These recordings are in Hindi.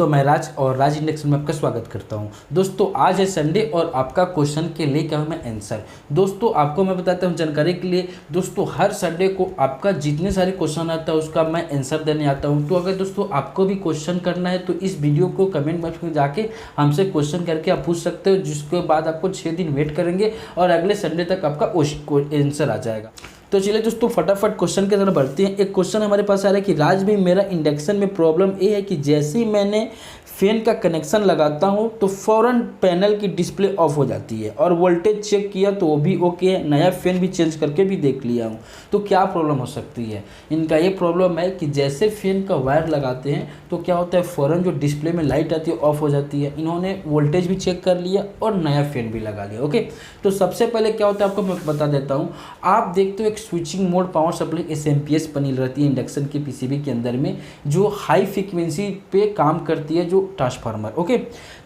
दोस्तों मैं राज और राज इंडेक्स में आपका स्वागत करता हूं। दोस्तों आज है संडे और आपका क्वेश्चन के लेकर हूं मैं आंसर। दोस्तों आपको मैं बताता हूं जानकारी के लिए, दोस्तों हर संडे को आपका जितने सारे क्वेश्चन आता है उसका मैं आंसर देने आता हूं। तो अगर दोस्तों आपको भी क्वेश्चन करना है तो इस वीडियो को कमेंट बॉक्स में जाके हमसे क्वेश्चन करके आप पूछ सकते हो, जिसके बाद आपको 6 दिन वेट करेंगे और अगले संडे तक आपका आंसर आ जाएगा। तो चलिए दोस्तों फटाफट क्वेश्चन की तरफ बढ़ते हैं। एक क्वेश्चन हमारे पास आ रहा है कि राज भाई मेरा इंडक्शन में प्रॉब्लम ये है कि जैसे ही मैंने फैन का कनेक्शन लगाता हूं तो फ़ौरन पैनल की डिस्प्ले ऑफ हो जाती है और वोल्टेज चेक किया तो वो भी ओके है, नया फ़ैन भी चेंज करके भी देख लिया हूं। तो क्या प्रॉब्लम हो सकती है? इनका ये प्रॉब्लम है कि जैसे फैन का वायर लगाते हैं तो क्या होता है, फ़ौरन जो डिस्प्ले में लाइट आती है ऑफ हो जाती है। इन्होंने वोल्टेज भी चेक कर लिया और नया फ़ैन भी लगा लिया। ओके, तो सबसे पहले क्या होता है आपको मैं बता देता हूँ। आप देखते हो एक switching mode power supply SMPS बनी रहती है इंडक्शन के पीसीबी के अंदर में, जो हाई फ्रीक्वेंसी पे काम करती है, जो ट्रांसफार्मर। ओके,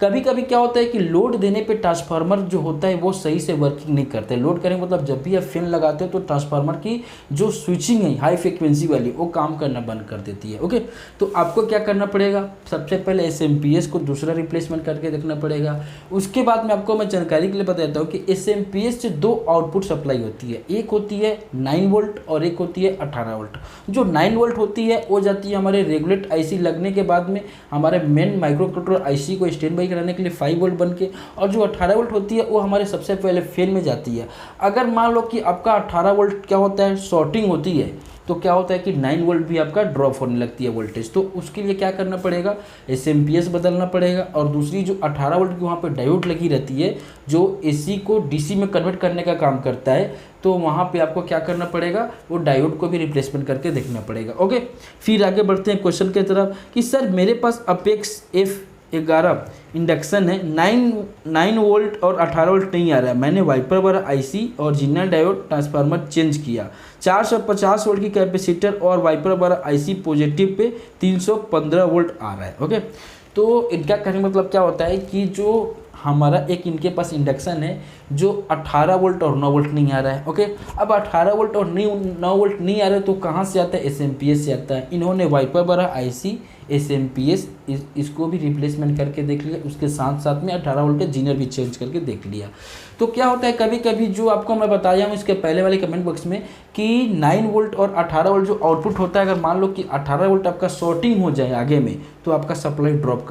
कभी कभी क्या होता है कि लोड देने पे ट्रांसफार्मर जो होता है वो सही से वर्किंग नहीं करते। लोड करें मतलब जब भी आप फैन लगाते हो तो ट्रांसफार्मर की जो स्विचिंग है हाई फ्रीक्वेंसी वाली वो काम करना बंद कर देती है। ओके, तो आपको क्या करना पड़ेगा, सबसे पहले एसएमपीएस को दूसरा रिप्लेसमेंट करके देखना पड़ेगा। उसके बाद में आपको मैं जानकारी के लिए बताता हूँ कि एसएमपीएस से 2 आउटपुट सप्लाई होती है, एक होती है 9 वोल्ट और एक होती है 18 वोल्ट। जो 9 वोल्ट होती है वो जाती है हमारे रेगुलेट आईसी लगने के बाद में हमारे मेन माइक्रो कंट्रोलर आईसी को स्टैंड बाई कराने के लिए 5 वोल्ट बन के, और जो 18 वोल्ट होती है वो हमारे सबसे पहले फैन में जाती है। अगर मान लो कि आपका 18 वोल्ट क्या होता है, शॉर्टिंग होती है, तो क्या होता है कि 9 वोल्ट भी आपका ड्रॉप होने लगती है वोल्टेज। तो उसके लिए क्या करना पड़ेगा, एसएमपीएस बदलना पड़ेगा। और दूसरी जो 18 वोल्ट की वहाँ पे डायोड लगी रहती है जो एसी को डीसी में कन्वर्ट करने का काम करता है, तो वहाँ पे आपको क्या करना पड़ेगा, वो डायोड को भी रिप्लेसमेंट करके देखना पड़ेगा। ओके, फिर आगे बढ़ते हैं क्वेश्चन की तरफ कि सर मेरे पास अपेक्स F11 इंडक्शन है, 9 वोल्ट और 18 वोल्ट नहीं आ रहा है। मैंने वाइपर वाला आईसी और जिनर डायोड ट्रांसफार्मर चेंज किया, 450 वोल्ट की कैपेसिटर और वाइपर वाला आईसी पॉजिटिव पे 315 वोल्ट आ रहा है। ओके, तो इनका कहने का मतलब क्या होता है कि जो हमारा एक इनके पास इंडक्शन है जो 18 वोल्ट और 9 वोल्ट नहीं आ रहा है। ओके, अब 18 वोल्ट और 9 वोल्ट नहीं आ रहा है तो कहाँ से आता है, एसएमपीएस से आता है। इन्होंने वाइपर वाला आईसी एसएमपीएस इसको भी रिप्लेसमेंट करके देख लिया, उसके साथ साथ में 18 वोल्ट का जीनर भी चेंज करके देख लिया। तो क्या होता है कभी कभी जो आपको मैं बताया हूँ इसके पहले वाले कमेंट बॉक्स में कि 9 वोल्ट और 18 वोल्ट जो आउटपुट होता है, अगर मान लो कि 18 वोल्ट आपका शॉर्टिंग हो जाए आगे में तो आपका सप्लाई ड्रॉप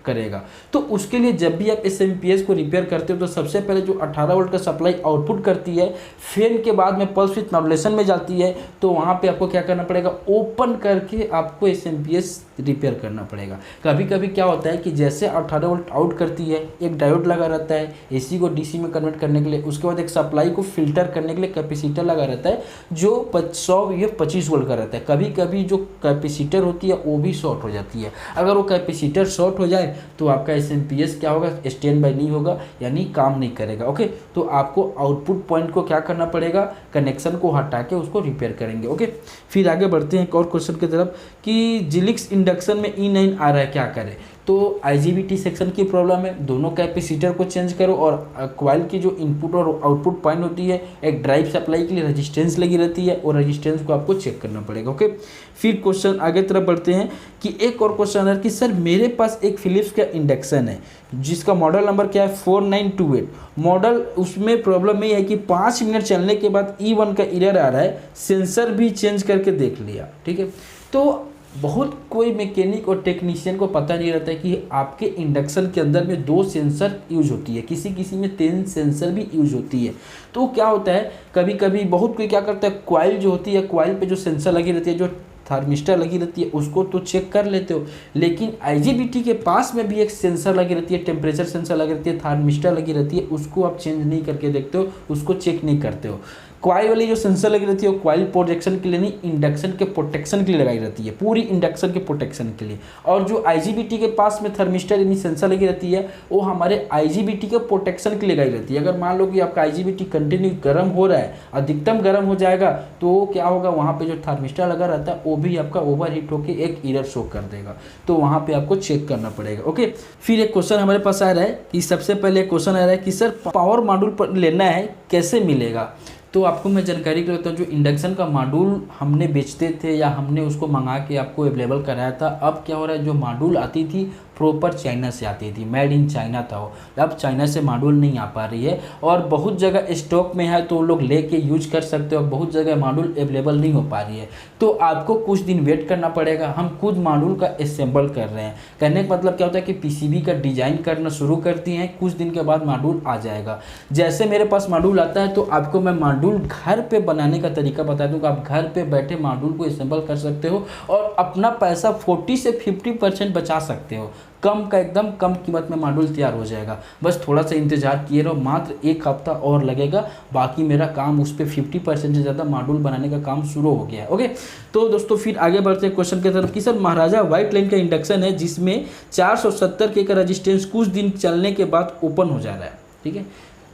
करेगा। तो उसके लिए जब भी आप एसएमपीएस को रिपेयर करते हो तो सबसे पहले जो 18 वोल्ट का सप्लाई आउटपुट करती है, फैन के बाद में पल्स विथ मॉड्यूलेशन में जाती है, तो वहाँ पे आपको क्या करना पड़ेगा, ओपन करके आपको एसएमपीएस रिपेयर करना पड़ेगा। कभी कभी क्या होता है कि जैसे 18 वोल्ट आउट करती है, एक डायोड लगा रहता है एसी को डीसी में कन्वर्ट करने के लिए, उसके बाद एक सप्लाई को फिल्टर करने के लिए कैपेसिटर लगा रहता है जो 125 वोल्ट का रहता है। कभी कभी जो कैपेसिटर होती है वो भी शॉर्ट हो जाती है। अगर वो कैपेसिटर शॉर्ट हो जाए तो आपका एसएमपीएस क्या होगा, स्टैंड बाई नहीं होगा, यानी काम नहीं करेगा। ओके, तो आपको आउटपुट पॉइंट को क्या करना पड़ेगा, कनेक्शन को हटा के उसको रिपेयर करेंगे। ओके, फिर आगे बढ़ते हैं एक और क्वेश्चन की तरफ कि जिलिक्स इंडक्शन में E9 आ रहा है, क्या करें। तो आईजीबीटी सेक्शन की प्रॉब्लम है, दोनों कैपेसिटर को चेंज करो और कॉइल की जो इनपुट और आउटपुट पॉइंट होती है, एक ड्राइव सप्लाई के लिए रेजिस्टेंस लगी रहती है और रेजिस्टेंस को आपको चेक करना पड़ेगा। ओके, फिर क्वेश्चन आगे तरफ बढ़ते हैं कि एक और क्वेश्चन है कि सर मेरे पास एक फिलिप्स का इंडक्शन है जिसका मॉडल नंबर क्या है 4928 मॉडल। उसमें प्रॉब्लम ये है कि 5 मिनट चलने के बाद E1 का एरर आ रहा है, सेंसर भी चेंज करके देख लिया। ठीक है, तो बहुत कोई मैकेनिक और टेक्नीशियन को पता नहीं रहता है कि आपके इंडक्शन के अंदर में 2 सेंसर यूज होती है, किसी किसी में 3 सेंसर भी यूज होती है। तो क्या होता है कभी कभी बहुत कोई क्या करता है, कॉइल जो होती है, कॉइल पे जो सेंसर लगी रहती है, जो थर्मिस्टर लगी रहती है, उसको तो चेक कर लेते हो, लेकिन आईजीबीटी के पास में भी एक सेंसर लगी रहती है, टेम्परेचर सेंसर लगी रहती है, थर्मिस्टर लगी रहती है, उसको आप चेंज नहीं करके देखते हो, उसको चेक नहीं करते हो। कॉइल वाली जो सेंसर लगी रहती है वो कॉइल प्रोटेक्शन के लिए नहीं, इंडक्शन के प्रोटेक्शन के लिए लगाई रहती है, पूरी इंडक्शन के प्रोटेक्शन के लिए। और जो आईजीबीटी के पास में थर्मिस्टर यानी सेंसर लगी रहती है वो हमारे आईजीबीटी के प्रोटेक्शन के लिए लगाई रहती है। अगर मान लो कि आपका आईजीबीटी कंटिन्यू गर्म हो रहा है, अधिकतम गर्म हो जाएगा, तो क्या होगा, वहाँ पे जो थर्मिस्टर लगा रहता है वो भी आपका ओवरहीट होकर एक एरर शो कर देगा। तो वहाँ पे आपको चेक करना पड़ेगा। ओके, फिर एक क्वेश्चन हमारे पास आ रहा है कि सबसे पहले क्वेश्चन आ रहा है कि सर पावर मॉड्यूल पर लेना है, कैसे मिलेगा। तो आपको मैं जानकारी देता हूँ, जो इंडक्शन का मॉड्यूल हमने बेचते थे या हमने उसको मंगा के आपको अवेलेबल कराया था, अब क्या हो रहा है, जो मॉड्यूल आती थी प्रॉपर चाइना से आती थी, मेड इन चाइना था वो, अब चाइना से मॉड्यूल नहीं आ पा रही है और बहुत जगह स्टॉक में है तो लोग लेके यूज कर सकते हो, बहुत जगह मॉड्यूल अवेलेबल नहीं हो पा रही है। तो आपको कुछ दिन वेट करना पड़ेगा। हम खुद मॉड्यूल का असेंबल कर रहे हैं। कहने का मतलब क्या होता है कि पीसीबी का डिजाइन करना शुरू करती हैं, कुछ दिन के बाद मॉड्यूल आ जाएगा। जैसे मेरे पास मॉड्यूल आता है तो आपको मैं मॉड्यूल घर पे बनाने का तरीका बता दूंगा। आप घर पे बैठे मॉड्यूल को असेंबल कर सकते हो और अपना पैसा 40 से 50% बचा सकते हो। कम का एकदम कम कीमत में मॉड्यूल तैयार हो जाएगा। बस थोड़ा सा इंतजार किए रहो, मात्र 1 हफ्ता और लगेगा। बाकी मेरा काम उस पर 50% से ज़्यादा मॉड्यूल बनाने का काम शुरू हो गया है। ओके, तो दोस्तों फिर आगे बढ़ते हैं क्वेश्चन की तरफ कि सर महाराजा व्हाइट लाइन का इंडक्शन है जिसमें 470 के का रजिस्टेंस कुछ दिन चलने के बाद ओपन हो जा रहा है। ठीक है,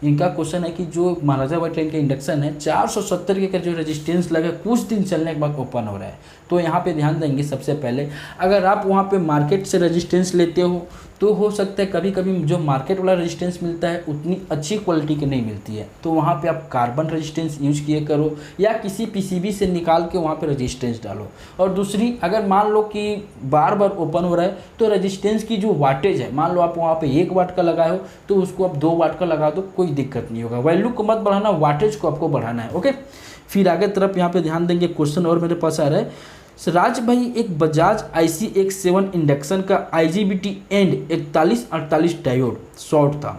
इनका क्वेश्चन है कि जो महाराजा व्हाइट लाइन का इंडक्शन है 470 के का जो रेजिस्टेंस लगा कुछ दिन चलने के बाद ओपन हो रहा है। तो यहाँ पे ध्यान देंगे, सबसे पहले अगर आप वहाँ पे मार्केट से रेजिस्टेंस लेते हो तो हो सकता है कभी कभी जो मार्केट वाला रेजिस्टेंस मिलता है उतनी अच्छी क्वालिटी की नहीं मिलती है, तो वहाँ पे आप कार्बन रेजिस्टेंस यूज किए करो या किसी पीसीबी से निकाल के वहाँ पे रेजिस्टेंस डालो। और दूसरी, अगर मान लो कि बार बार ओपन हो रहा है तो रेजिस्टेंस की जो वाटेज है, मान लो आप वहाँ पे 1 वाट का लगाए हो तो उसको आप 2 वाट का लगा दो, कोई दिक्कत नहीं होगा। वैल्यू को मत बढ़ाना, वाटेज को आपको बढ़ाना है। ओके, फिर आगे तरफ यहाँ पे ध्यान देंगे, क्वेश्चन और मेरे पास आ रहा है। राज भाई, एक बजाज IC17 इंडक्शन का IGBT एंड 4148 डायोड शॉर्ट था।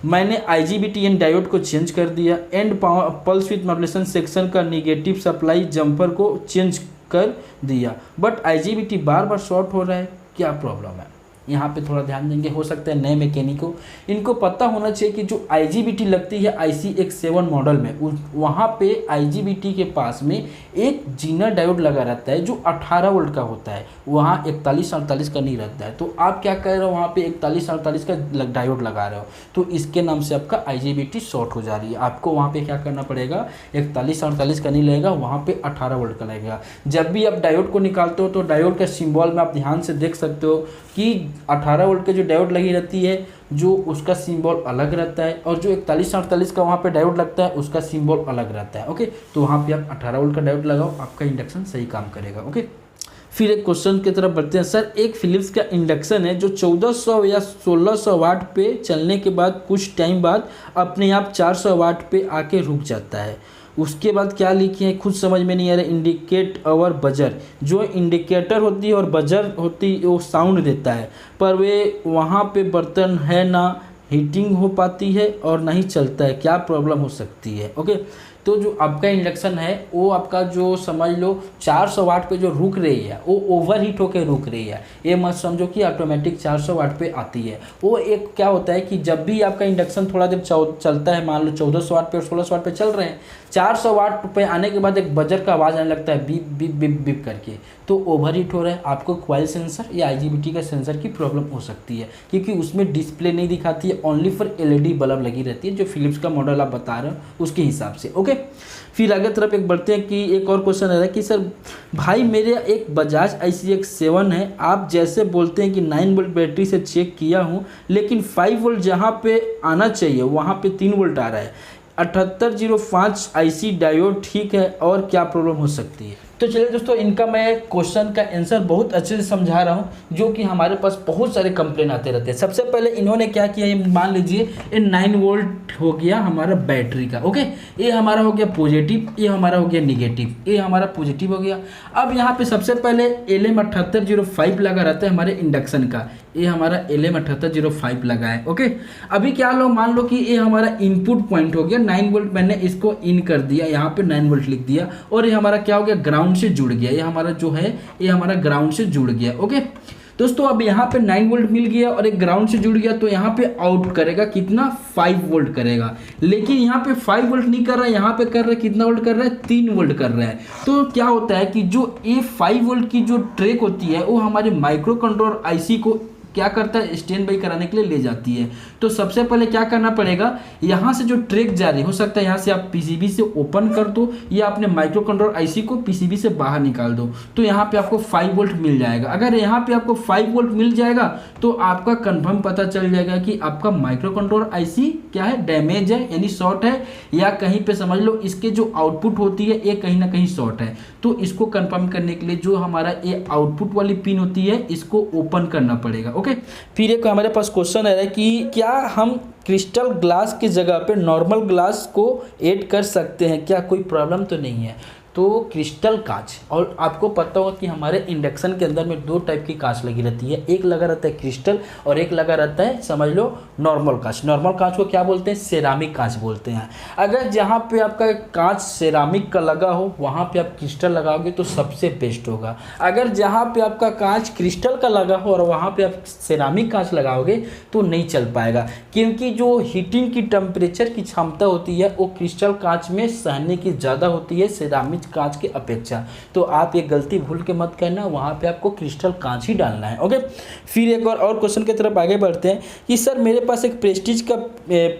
मैंने IGBT एंड डायोड को चेंज कर दिया। And pulse with modulation section का निगेटिव सप्लाई जंपर को चेंज कर दिया, but IGBT bar bar short हो रहा है, क्या प्रॉब्लम है? यहाँ पे थोड़ा ध्यान देंगे। हो सकता है नए मैकेनिक को इनको पता होना चाहिए कि जो IGBT लगती है IC17 मॉडल में, वहाँ पे IGBT के पास में एक जीनर डायोड लगा रहता है जो 18 वोल्ट का होता है, वहाँ 4148 का नहीं रहता है। तो आप क्या कर रहे हो, वहाँ पे 4148 का डायोड लगा रहे हो, तो इसके नाम से आपका IGBT शॉर्ट हो जा रही है। आपको वहाँ पे क्या करना पड़ेगा, 4148 का नहीं लगेगा, वहाँ पे 18 वोल्ट का लगेगा। जब भी आप डायोड को निकालते हो तो डायोड का सिंबल में आप ध्यान से देख सकते हो कि 18 वोल्ट के जो डायोड लगी रहती है जो उसका सिंबल अलग रहता है, और जो 4148 का वहाँ पे डायोड लगता है उसका सिंबल अलग रहता है। ओके, तो वहाँ पे आप 18 वोल्ट का डायोड लगाओ, आपका इंडक्शन सही काम करेगा। ओके, फिर एक क्वेश्चन की तरफ बढ़ते हैं। सर, एक फिलिप्स का इंडक्शन है जो 1400 या 1600 वाट पे चलने के बाद कुछ टाइम बाद अपने आप 400 वाट पे आके रुक जाता है, उसके बाद क्या लिखे हैं खुद समझ में नहीं आ रहा। इंडिकेट और बजर, जो इंडिकेटर होती है और बजर होती है वो साउंड देता है, पर वे वहाँ पे बर्तन है ना हीटिंग हो पाती है और नहीं चलता है, क्या प्रॉब्लम हो सकती है? ओके, तो जो आपका इंडक्शन है वो आपका जो समझ लो 400 वाट पे जो रुक रही है वो ओवर हीट होकर रुक रही है। ये मत समझो कि ऑटोमेटिक 400 वाट पे आती है। वो एक क्या होता है कि जब भी आपका इंडक्शन थोड़ा देर चलता है, मान लो 1400 वाट पे और 1600 वाट पे चल रहे हैं, 400 वाट पे आने के बाद एक बजर का आवाज़ आने लगता है बीप बीप बीप बीप करके, तो ओवर हीट हो रहा है। आपको कॉइल सेंसर या IGBT का सेंसर की प्रॉब्लम हो सकती है, क्योंकि उसमें डिस्प्ले नहीं दिखाती है, ओनली फॉर LED बल्ब लगी रहती है, जो फिलिप्स का मॉडल आप बता रहे हो उसके हिसाब से। ओके, फिर आगे तरफ एक बढ़ते हैं कि एक और क्वेश्चन है कि सर भाई मेरे एक बजाज IC17 है, आप जैसे बोलते हैं कि 9 वोल्ट बैटरी से चेक किया हूँ लेकिन 5 वोल्ट जहाँ पे आना चाहिए वहाँ पे 3 वोल्ट आ रहा है। 7805 IC डायोड ठीक है, और क्या प्रॉब्लम हो सकती है? तो चलिए दोस्तों, इनका मैं क्वेश्चन का आंसर बहुत अच्छे से समझा रहा हूँ, जो कि हमारे पास बहुत सारे कंप्लेन आते रहते हैं। सबसे पहले इन्होंने क्या किया, ये मान लीजिए ये 9 वोल्ट हो गया हमारा बैटरी का। ओके, ये हमारा हो गया पॉजिटिव, ये हमारा हो गया निगेटिव, ये हमारा पॉजिटिव हो गया। अब यहाँ पे सबसे पहले LM7805 लगा रहता है हमारे इंडक्शन का, ये हमारा LM7805 लगा है। ओके, अभी क्या लो, मान लो कि ये हमारा इनपुट पॉइंट हो गया 9 वोल्ट, मैंने इसको इन कर दिया, यहाँ पे 9 वोल्ट लिख दिया, और ये हमारा क्या हो गया, ग्राउंड से जुड़ गया। ये हमारा जो है ये हमारा ग्राउंड से जुड़ गया। ओके दोस्तों, अब यहाँ पे 9 वोल्ट मिल गया और एक ग्राउंड से जुड़ गया, तो यहाँ पे आउट करेगा कितना, 5 वोल्ट करेगा। लेकिन यहाँ पे 5 वोल्ट नहीं कर रहा है, यहाँ पे कर रहा है कितना वोल्ट कर रहा है, 3 वोल्ट कर रहा है। तो क्या होता है कि जो ये 5 वोल्ट की जो ट्रैक होती है वो हमारे माइक्रो कंट्रोलर IC को क्या करता है, स्टैंड बाई कराने के लिए ले जाती है। तो सबसे पहले क्या करना पड़ेगा, यहाँ से जो ट्रैक जा रही हो सकता है यहाँ से आप पीसीबी से ओपन कर दो या अपने माइक्रो कंट्रोलर आईसी को पीसीबी से बाहर निकाल दो, तो यहाँ पे आपको 5 वोल्ट मिल जाएगा। अगर यहाँ पे आपको 5 वोल्ट मिल जाएगा तो आपका कंफर्म पता चल जाएगा कि आपका माइक्रो कंट्रोलर आईसी क्या है, डैमेज है यानी शॉर्ट है, या कहीं पे समझ लो इसके जो आउटपुट होती है ये कहीं ना कहीं शॉर्ट है। तो इसको कंफर्म करने के लिए जो हमारा ये आउटपुट वाली पिन होती है इसको ओपन करना पड़ेगा। ओके, फिर एक हमारे पास क्वेश्चन है कि क्या हम क्रिस्टल ग्लास की जगह पे नॉर्मल ग्लास को ऐड कर सकते हैं, क्या कोई प्रॉब्लम तो नहीं है। तो क्रिस्टल कांच, और आपको पता होगा कि हमारे इंडक्शन के अंदर में 2 टाइप की कांच लगी रहती है, एक लगा रहता है क्रिस्टल और एक लगा रहता है समझ लो नॉर्मल कांच। नॉर्मल कांच को क्या बोलते हैं, सेरामिक कांच बोलते हैं। अगर जहाँ पे आपका कांच सेरामिक का लगा हो वहाँ पे आप क्रिस्टल लगाओगे तो सबसे बेस्ट होगा। अगर जहाँ पे आपका कांच क्रिस्टल का लगा हो और वहाँ पे आप सेरामिक कांच लगाओगे तो नहीं चल पाएगा, क्योंकि जो हीटिंग की टेम्परेचर की क्षमता होती है वो क्रिस्टल कांच में सहने की ज़्यादा होती है सेरामिक कांच की अपेक्षा। तो आप ये गलती भूल के मत करना, वहाँ पे आपको क्रिस्टल कांच ही डालना है। ओके, फिर एक और क्वेश्चन की तरफ आगे बढ़ते हैं कि सर मेरे पास एक प्रेस्टीज का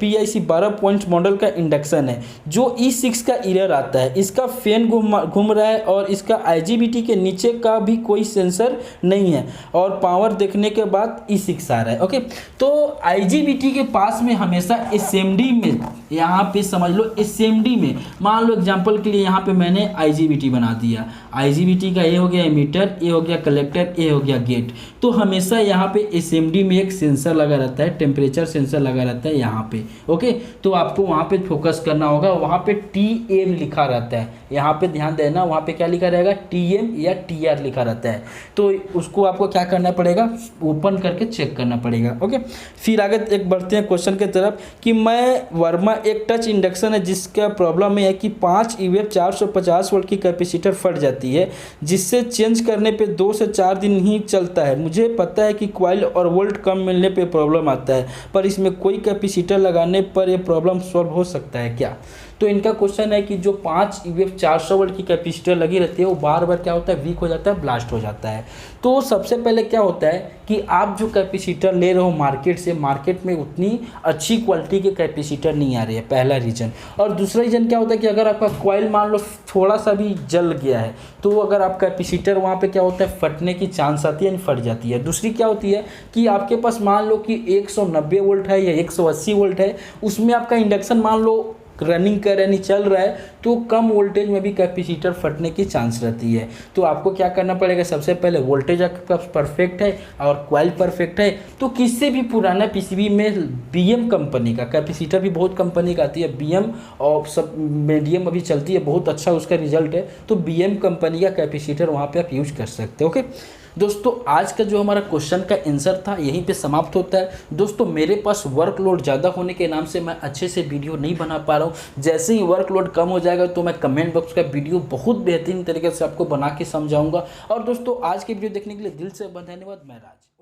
PIC 12 पॉइंट मॉडल का इंडक्शन है जो E6 का एरर आता है, इसका फैन घूम रहा है और इसका IGBT के नीचे का भी कोई सेंसर नहीं है और पावर देखने के बाद E6 आ रहा है। ओके, तो IGBT के पास में हमेशा SMD में, यहाँ पे समझ लो SMD में, मान लो एग्जाम्पल के लिए यहाँ पे मैंने IGBT बना दिया, IGBT का ये हो गया एमीटर, ये हो गया कलेक्टर, ये हो गया गेट। तो हमेशा यहाँ पे SMD में एक सेंसर लगा रहता है, टेम्परेचर सेंसर लगा रहता है यहाँ पे। ओके, तो आपको वहाँ पे फोकस करना होगा, वहाँ पे TM लिखा रहता है, यहाँ पे ध्यान देना, वहाँ पे क्या लिखा रहेगा, TM या TR लिखा रहता है। तो उसको आपको क्या करना पड़ेगा, ओपन करके चेक करना पड़ेगा। ओके, फिर आगे एक बढ़ते हैं क्वेश्चन की तरफ कि मैं वर्मा एक टच इंडक्शन है जिसका प्रॉब्लम है कि 5 EVF 450 वोल्ट की कैपेसिटर फट जाती है, जिससे चेंज करने पे 2 से 4 दिन ही चलता है। मुझे पता है कि कॉइल और वोल्ट कम मिलने पे प्रॉब्लम आता है, पर इसमें कोई कैपेसिटर लगाने पर यह प्रॉब्लम सॉल्व हो सकता है क्या। तो इनका क्वेश्चन है कि जो 5 EVF 400 वोल्ट की कैपेसिटर लगी रहती है वो बार बार क्या होता है, वीक हो जाता है, ब्लास्ट हो जाता है। तो सबसे पहले क्या होता है कि आप जो कैपेसिटर ले रहे हो मार्केट से, मार्केट में उतनी अच्छी क्वालिटी के कैपेसिटर नहीं आ रही है, पहला रीज़न। और दूसरा रीज़न क्या होता है कि अगर आपका कॉइल मान लो थोड़ा सा भी जल गया है तो अगर आप कैपेसिटर वहाँ पे क्या होता है, फटने की चांस आती है, यानी फट जाती है। दूसरी क्या होती है कि आपके पास मान लो कि 190 वोल्ट है या 180 वोल्ट है, उसमें आपका इंडक्शन मान लो रनिंग कर यानी चल रहा है, तो कम वोल्टेज में भी कैपेसिटर फटने की चांस रहती है। तो आपको क्या करना पड़ेगा, सबसे पहले वोल्टेज आपके पास परफेक्ट है और कॉइल परफेक्ट है तो किससे भी पुराना पीसीबी में BM कंपनी का कैपेसिटर भी बहुत कंपनी का आती है, BM और सब मीडियम अभी चलती है, बहुत अच्छा उसका रिजल्ट है, तो BM कंपनी का कैपेसिटर वहाँ पर आप यूज कर सकते हो। ओके दोस्तों, आज का जो हमारा क्वेश्चन का आंसर था यहीं पे समाप्त होता है। दोस्तों मेरे पास वर्कलोड ज़्यादा होने के नाम से मैं अच्छे से वीडियो नहीं बना पा रहा हूँ। जैसे ही वर्कलोड कम हो जाएगा तो मैं कमेंट बॉक्स का वीडियो बहुत बेहतरीन तरीके से आपको बना के समझाऊंगा। और दोस्तों आज की वीडियो देखने के लिए दिल से धन्यवाद। मैं राज।